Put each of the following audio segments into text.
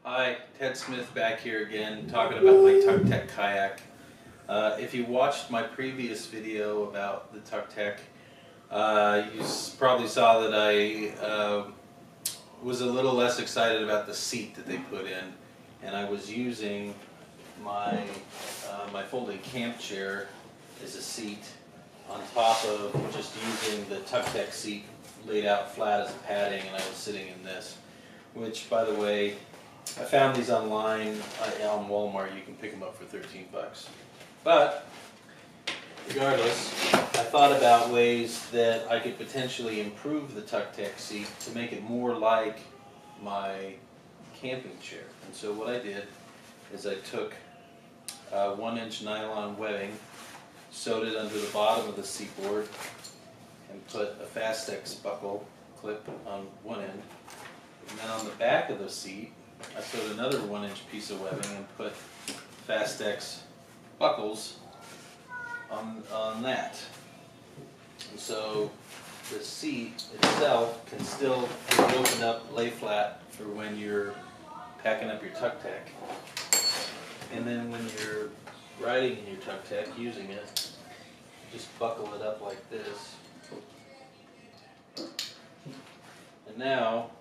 Hi, Ted Smith back here again, talking about my Tucktec Kayak. If you watched my previous video about the Tucktec, you probably saw that I was a little less excited about the seat that they put in, and I was using my folding camp chair as a seat on top of just using the Tucktec seat laid out flat as a padding, and I was sitting in this, which, by the way, I found these online on Walmart. You can pick them up for 13 bucks. But regardless, I thought about ways that I could potentially improve the Tucktec seat to make it more like my camping chair. And so what I did is I took 1-inch nylon webbing, sewed it under the bottom of the seat board, and put a Fastex buckle clip on one end. And then on the back of the seat, I sewed another 1-inch piece of webbing and put Fastex buckles on that. And so the seat itself can still be opened up, lay flat for when you're packing up your Tucktec. And then when you're riding in your Tucktec, using it, just buckle it up like this. And now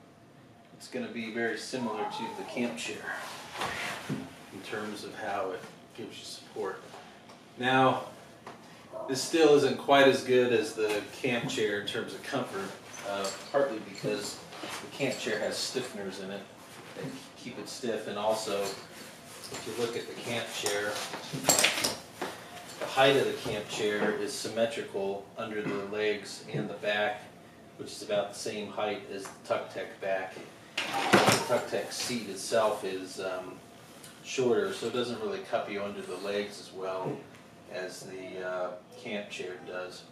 it's going to be very similar to the camp chair in terms of how it gives you support. Now, this still isn't quite as good as the camp chair in terms of comfort, partly because the camp chair has stiffeners in it that keep it stiff, and also, if you look at the camp chair, the height of the camp chair is symmetrical under the legs and the back, which is about the same height as the Tucktec back. The Tucktec seat itself is shorter, so it doesn't really cup you under the legs as well as the camp chair does.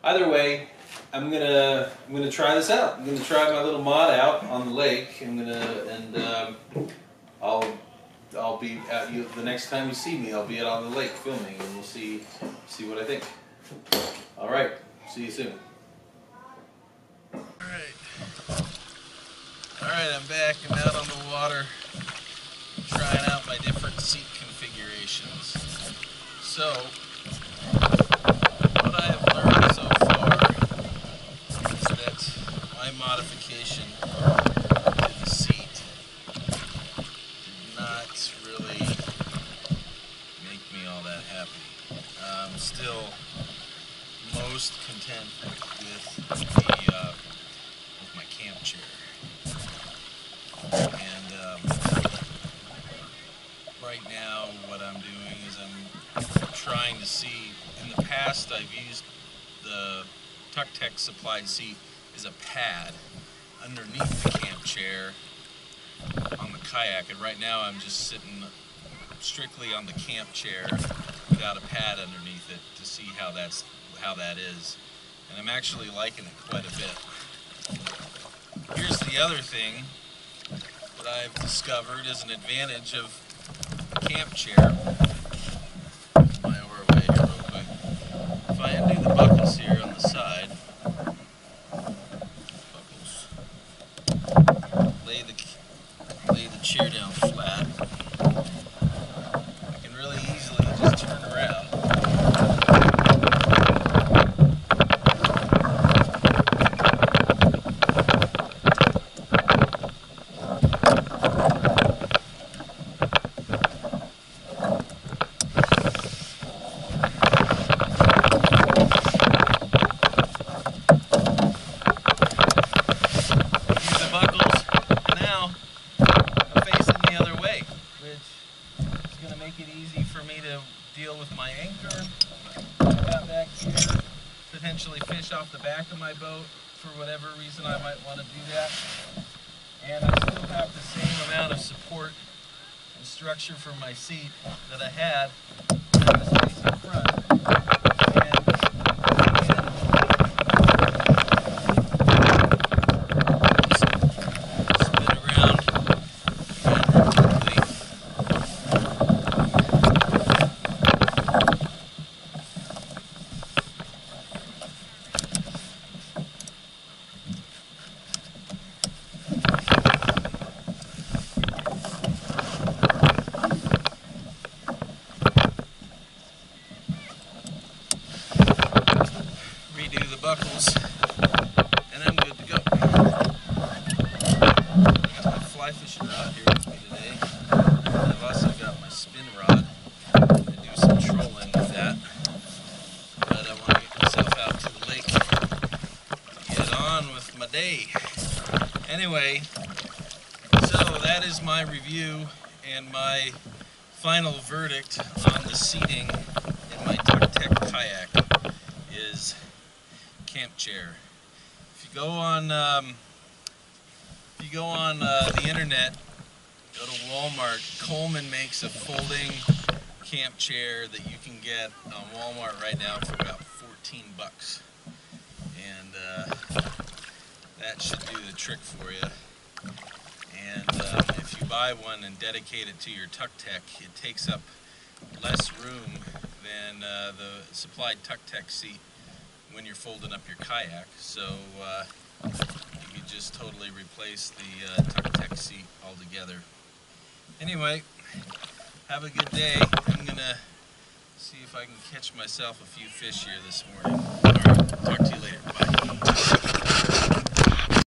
Either way, I'm gonna try this out. I'm gonna try my little mod out on the lake. I'll be at you the next time you see me. I'll be out on the lake filming, and we'll see what I think. All right, see you soon. Alright, I'm back and out on the water, trying out my different seat configurations. So, what I have learned so far is that my modification to the seat did not really make me all that happy. I'm still most content with my camp chair. And right now what I'm doing is I'm trying to see, in the past I've used the Tucktec supplied seat as a pad underneath the camp chair on the kayak, and right now I'm just sitting strictly on the camp chair without a pad underneath it to see how that is, and I'm actually liking it quite a bit. Here's the other thing that I've discovered is an advantage of the camp chair. My oar away here real quick. If I undo the buckles here on the side, lay the chair down flat, I can really easily just turn around. Deal with my anchor. I got back here, potentially fish off the back of my boat for whatever reason I might want to do that. And I still have the same amount of support and structure for my seat that I had when I was facing front. fly fishing rod here with me today. I've also got my spin rod to do some trolling with that. But I want to get myself out to the lake to get on with my day. Anyway, so that is my review and my final verdict on the seating in my Tucktec Kayak is camp chair. If you go on the internet, go to Walmart. Coleman makes a folding camp chair that you can get on Walmart right now for about 14 bucks, and that should do the trick for you. And if you buy one and dedicate it to your Tucktec, it takes up less room than the supplied Tucktec seat when you're folding up your kayak. So you could just totally replace the Tucktec seat altogether. Anyway, have a good day. I'm gonna see if I can catch myself a few fish here this morning. Alright, talk to you later. Bye.